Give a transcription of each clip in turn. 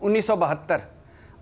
1972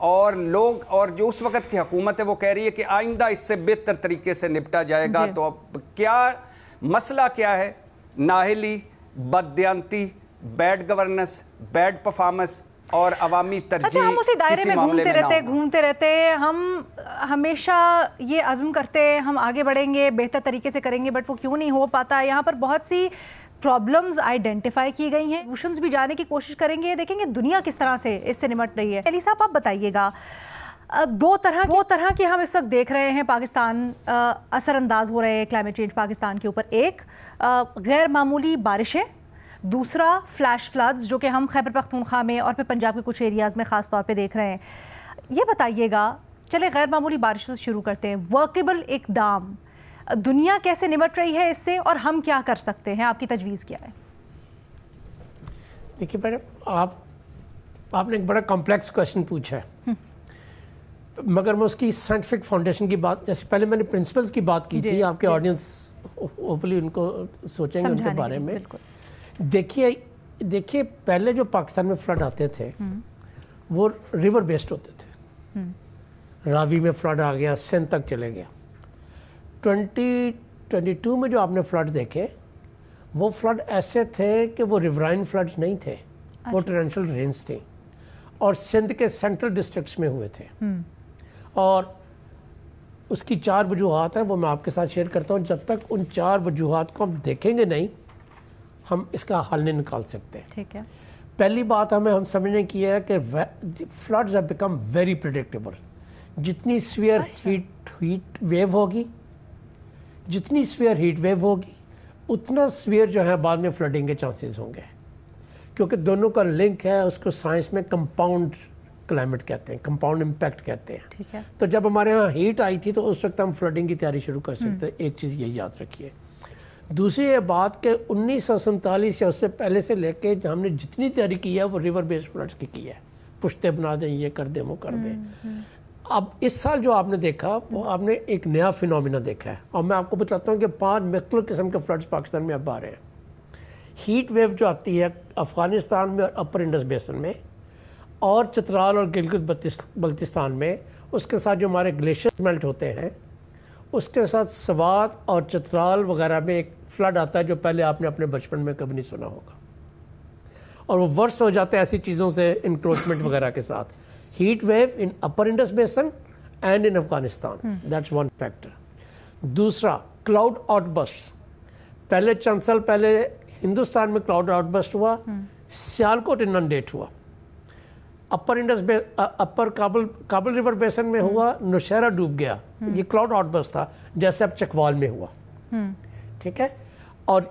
اور لوگ اور جو اس وقت کی حکومت ہے وہ کہہ رہی ہے کہ آئندہ اس سے بہتر طریقے سے نپٹا جائے گا. تو اب کیا مسئلہ کیا ہے؟ نااہلی، بددیانتی، بیڈ گورننس، بیڈ پرفارمنس اور عوامی ترجیح. اچھا، ہم اسی دائرے میں گھومتے رہتے ہم ہمیشہ یہ عزم کرتے ہم آگے بڑھیں گے، بہتر طریقے سے کریں گے، بٹ وہ کیوں نہیں ہو پاتا؟ یہاں پر بہت سی پرابلمز آئیڈینٹیفائی کی گئی ہیں، سولوشنز بھی جانے کی کوشش کریں گے، دیکھیں گے دنیا کس طرح سے اس سے نمٹ رہی ہے. علی صاحب آپ بتائیے گا، دو طرح کی ہم اس وقت دیکھ رہے ہیں پاکستان اثر انداز ہو رہے ہیں کلائمیٹ چینج پاکستان کے اوپر. ایک غیر معمولی بارشیں، دوسرا فلیش فلڈز جو کہ ہم خیبر پختونخوا میں اور پھر پنجاب کے کچھ ایریاز میں خاص طور پہ دیکھ رہے ہیں. یہ بتائیے گا، چلے غیر معمولی بارشوں سے شروع کرتے ہیں، ورکیبل اقدام، دنیا کیسے نمٹ رہی ہے اس سے اور ہم کیا کر سکتے ہیں؟ آپ کی تجویز کیا ہے؟ دیکھیے میڈم، آپ نے ایک بڑا کمپلیکس کویشچن پوچھا ہے، مگر میں اس کی سائنٹیفک فاؤنڈیشن کی بات، جیسے پہلے میں نے پرنسپلز کی بات کی تھی، آپ کے آڈینس ہوپفلی ان کو سوچیں گے ان کے بارے میں. دیکھیے پہلے جو پاکستان میں فلڈ آتے تھے وہ ریور بیسڈ ہوتے تھے. راوی میں فلڈ آ گیا، سندھ تک چلے گیا. 2022 میں جو آپ نے فلڈ دیکھے وہ فلڈ ایسے تھے کہ وہ ریورائن فلڈز نہیں تھے، وہ ٹورینشل رینز تھیں اور سندھ کے سینٹرل ڈسٹرکٹس میں ہوئے تھے. اور اس کی 4 وجوہات ہیں، وہ میں آپ کے ساتھ شیئر کرتا ہوں. جب تک ان 4 وجوہات کو ہم دیکھیں گے نہیں، ہم اس کا حل نہیں نکال سکتے. ٹھیک ہے. پہلی بات ہم سمجھنے کی ہے کہ floods have become very predictable. جتنی سویئر ہیٹ ویو ہوگی، اتنا سویئر جو ہے بعد میں فلڈنگ کے چانسز ہوں گے، کیونکہ دونوں کا لنک ہے. اس کو سائنس میں کمپاؤنڈ کلائمیٹ کہتے ہیں، کمپاؤنڈ امپیکٹ کہتے ہیں. ٹھیک ہے. تو جب ہمارے ہاں ہیٹ آئی تھی تو اس وقت ہم فلڈنگ کی تیاری شروع کر سکتے ہیں. ایک چیز یہ یاد رکھیے. دوسری یہ بات کہ 1947 یا اس سے پہلے سے لے کے ہم نے جتنی تیاری کی ہے وہ ریور بیسڈ فلڈز کی ہے. پشتے بنا دیں، یہ کر دیں، وہ کر دیں. اب اس سال جو آپ نے دیکھا وہ آپ نے ایک نیا فینومینا دیکھا ہے، اور میں آپ کو بتاتا ہوں کہ 5 مختلف قسم کے فلڈز پاکستان میں اب آ رہے ہیں. ہیٹ ویو جو آتی ہے افغانستان میں اور اپر انڈس بیسن میں اور چترال اور گلگت بلتستان میں، اس کے ساتھ جو ہمارے گلیشیئر میلٹ ہوتے ہیں، اس کے ساتھ سوات اور چترال وغیرہ میں ایک فلڈ آتا ہے جو پہلے آپ نے اپنے بچپن میں کبھی نہیں سنا ہوگا، اور وہ ورس ہو جاتے ہیں ایسی چیزوں سے، انکروچمنٹ وغیرہ کے ساتھ. Heat wave in upper Indus basin and in Afghanistan, that's one factor. دوسرا کلاؤڈ آؤٹ برسٹ. پہلے چند سال پہلے ہندوستان میں کلاؤڈ آؤٹ برسٹ ہوا، سیالکوٹ اننڈیٹ ہوا. اپر کابل ریور بیسن میں ہوا، نوشہرہ ڈوب گیا. یہ کلاؤڈ آؤٹ برسٹ تھا، جیسے اب چکوال میں ہوا. ٹھیک ہے. اور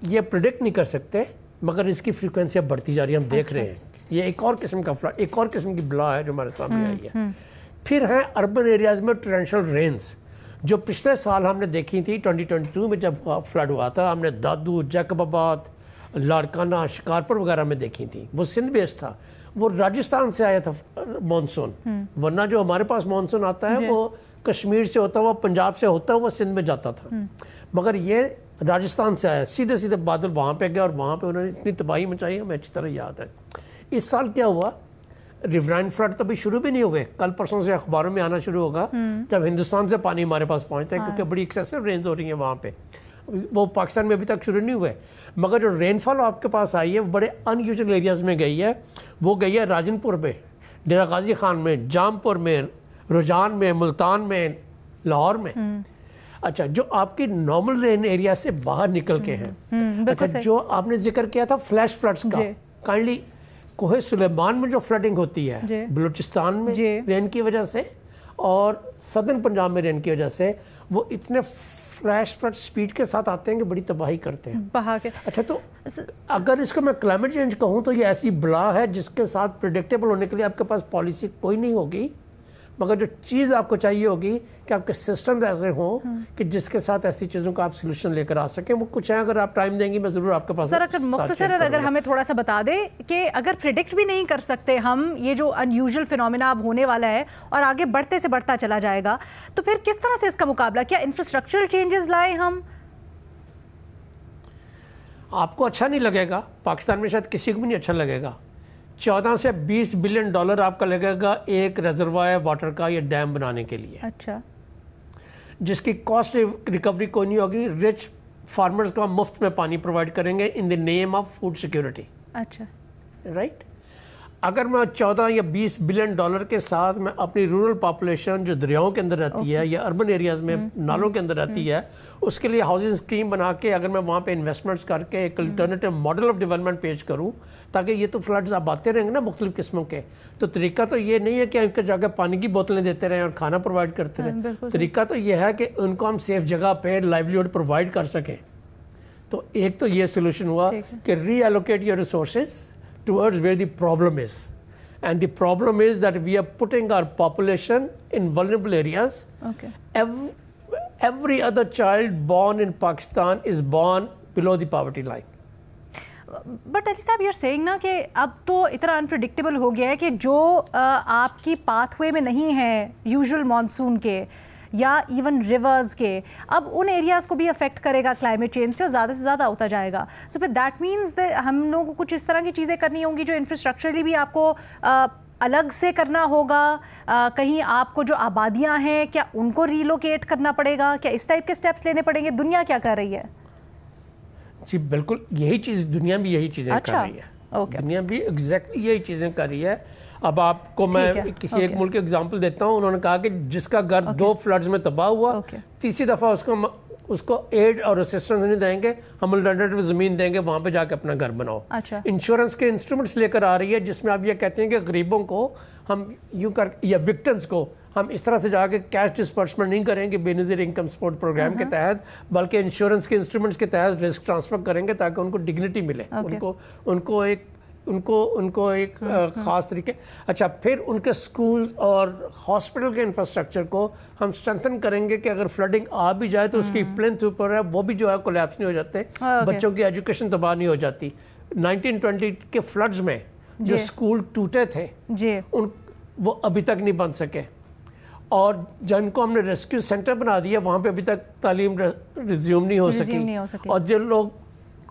یہ پریڈکٹ نہیں کر سکتے، مگر اس کی فریکوینسی اب بڑھتی جا رہی ہے، ہم دیکھ رہے ہیں. یہ ایک اور قسم کا فلڈ، ایک اور قسم کی بلا ہے جو ہمارے سامنے آئی ہے. پھر ہیں اربن ایریاز میں ٹورینشل رینز، جو پچھلے سال ہم نے دیکھی تھی 2022 میں جب فلڈ ہوا تھا. ہم نے دادو، جیکب آباد، لاڑکانہ، شکارپور وغیرہ میں دیکھی تھی. وہ سندھ بیس تھا، وہ راجستھان سے آیا تھا مانسون. ورنہ جو ہمارے پاس مانسون آتا ہے وہ کشمیر سے ہوتا ہوا، پنجاب سے ہوتا ہوا سندھ میں جاتا تھا. مگر یہ راجستھان سے آیا، سیدھے بادل وہاں پہ گیا اور وہاں پہ انہوں نے اتنی تباہی مچائی، ہمیں اچھی طرح یاد ہے. اس سال کیا ہوا، ریورائن فلڈ تو ابھی شروع بھی نہیں ہوئے، کل پرسوں سے اخباروں میں آنا شروع ہوگا جب ہندوستان سے پانی ہمارے پاس پہنچتا ہے، کیونکہ بڑی ایکسیسو رینز ہو رہی ہیں وہاں پہ. وہ پاکستان میں ابھی تک شروع نہیں ہوئے، مگر جو رین فال آپ کے پاس آئی ہے وہ بڑے ان یوزل ایریاز میں گئی ہے. وہ گئی ہے راجن پور میں، ڈیرہ غازی خان میں، جام پور میں، رجان میں، ملتان میں، لاہور میں. اچھا، جو آپ کی نارمل رین ایریا سے باہر نکل کے ہیں. اچھا، جو آپ نے ذکر کیا تھا فلیش فلڈز کا، کائنڈلی کوہ سلیمان میں جو فلڈنگ ہوتی ہے بلوچستان میں رین کی وجہ سے اور سدرن پنجاب میں رین کی وجہ سے، وہ اتنے فلیش فلڈ سپیڈ کے ساتھ آتے ہیں کہ بڑی تباہی کرتے ہیں. اچھا، تو اگر اس کو میں کلائمیٹ چینج کہوں تو یہ ایسی بلا ہے جس کے ساتھ پریڈکٹیبل ہونے کے لیے آپ کے پاس پالیسی کوئی نہیں ہوگی، مگر جو چیز آپ کو چاہیے ہوگی کہ آپ کے سسٹم ایسے ہوں کہ جس کے ساتھ ایسی چیزوں کا آپ سلوشن لے کر آ سکیں. وہ کچھ ہیں، اگر آپ ٹائم دیں گی میں ضرور آپ کے پاس. سر اگر مختصر اگر ہمیں تھوڑا سا بتا دیں کہ اگر پریڈکٹ بھی نہیں کر سکتے ہم یہ جو ان یوزل فینومینا اب ہونے والا ہے اور آگے بڑھتے سے بڑھتا چلا جائے گا، تو پھر کس طرح سے اس کا مقابلہ؟ کیا انفراسٹرکچرل چینجز لائیں ہم؟ آپ کو اچھا نہیں لگے گا، پاکستان میں شاید کسی کو بھی نہیں اچھا لگے گا 14 سے 20 بلین ڈالر آپ کا لگے گا ایک ریزروائر واٹر کا یا ڈیم بنانے کے لیے. اچھا. جس کی کاسٹ ریکوری کوئی نہیں ہوگی. رچ فارمرز کو ہم مفت میں پانی پرووائڈ کریں گے ان دی نیم آف فوڈ سیکیورٹی. اچھا. رائٹ. اگر میں 14 یا 20 بلین ڈالر کے ساتھ میں اپنی رورل پاپولیشن جو دریاؤں کے اندر رہتی ہے یا اربن ایریاز میں نالوں کے اندر رہتی ہے اس کے لیے ہاؤسنگ اسکیم بنا کے اگر میں وہاں پہ انویسٹمنٹس کر کے ایک الٹرنیٹیو ماڈل آف ڈیولپمنٹ پیش کروں تاکہ یہ تو فلڈز اب آتے رہیں گے نا مختلف قسموں کے. تو طریقہ تو یہ نہیں ہے کہ ان کے جا کے پانی کی بوتلیں دیتے رہیں اور کھانا پرووائڈ کرتے رہیں. طریقہ تو یہ ہے کہ ان کو ہم سیف جگہ پہ لائیولیہڈ پرووائڈ کر سکیں. تو ایک تو یہ سولوشن ہوا کہ reallocate your resources towards where the problem is. And the problem is that we are putting our population in vulnerable areas. Okay. Every other child born in Pakistan is born below the poverty line. But Ali صاحب you're saying نا کہ اب تو اتنا unpredictable ہو گیا ہے کہ جو آپ کی پاتھ وے میں نہیں ہے یوزول مانسون کے یا ایون ریورز کے اب ان ایریاز کو بھی افیکٹ کرے گا کلائمیٹ چینج سے اور زیادہ سے زیادہ ہوتا جائے گا. سو پھر دیٹ مینس ہم لوگوں کو کچھ اس طرح کی چیزیں کرنی ہوں گی جو انفراسٹرکچرلی بھی آپ کو الگ سے کرنا ہوگا. کہیں آپ کو جو آبادیاں ہیں کیا ان کو ریلوکیٹ کرنا پڑے گا, کیا اس ٹائپ کے اسٹیپس لینے پڑیں گے؟ دنیا کیا کر رہی ہے؟ جی بالکل یہی چیز دنیا بھی یہی چیزیں کر رہی ہے. دنیا بھی ایگزیکٹلی یہی چیزیں کر رہی ہے. اب آپ کو میں کسی ایک ملک کے اگزامپل دیتا ہوں. انہوں نے کہا کہ جس کا گھر 2 فلڈز میں تباہ ہوا تیسری دفعہ اس کو ایڈ اور اسسٹنس نہیں دیں گے, ہم الٹرنیٹیو زمین دیں گے, وہاں پہ جا کے اپنا گھر بناؤ. انشورنس کے انسٹرومنٹس لے کر آ رہی ہے جس میں آپ یہ کہتے ہیں کہ غریبوں کو ہم یوں کر یا وکٹمس کو ہم اس طرح سے جا کے کیش ڈسپرسمنٹ نہیں کریں گے بے نظیر انکم سپورٹ پروگرام کے تحت, بلکہ انشورنس کے انسٹرومنٹس کے تحت رسک ٹرانسفر کریں گے تاکہ ان کو ڈگنیٹی ملے, ان کو ایک خاص طریقے. اچھا پھر ان کے سکولز اور ہاسپٹل کے انفراسٹرکچر کو ہم اسٹرینتھن کریں گے کہ اگر فلڈنگ آ بھی جائے تو اس کی پلنتھ اوپر ہے وہ بھی جو ہے کولیپس نہیں ہو جاتے, بچوں کی ایجوکیشن تباہ نہیں ہو جاتی. 1920 کے فلڈز میں جو سکول ٹوٹے تھے وہ ابھی تک نہیں بن سکے, اور جن کو ہم نے ریسکیو سینٹر بنا دیا وہاں پہ ابھی تک تعلیم ریزیوم نہیں ہو سکی. اور جو لوگ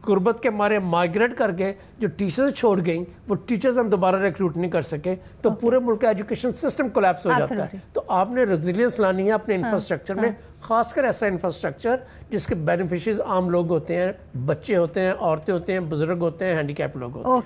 غربت کے مارے مائگریٹ کر کے جو ٹیچرز چھوڑ گئیں وہ ٹیچرز ہم دوبارہ ریکروٹ نہیں کر سکے, تو پورے ملک کا ایجوکیشن سسٹم کولیپس ہو جاتا ہے. تو آپ نے ریزیلینس لانی ہے اپنے انفراسٹرکچر میں, خاص کر ایسا انفراسٹرکچر جس کے بینیفیشریز عام لوگ ہوتے ہیں, بچے ہوتے ہیں, عورتیں ہوتے ہیں, بزرگ ہوتے ہیں, ہینڈی کیپ لوگ ہوتے ہیں.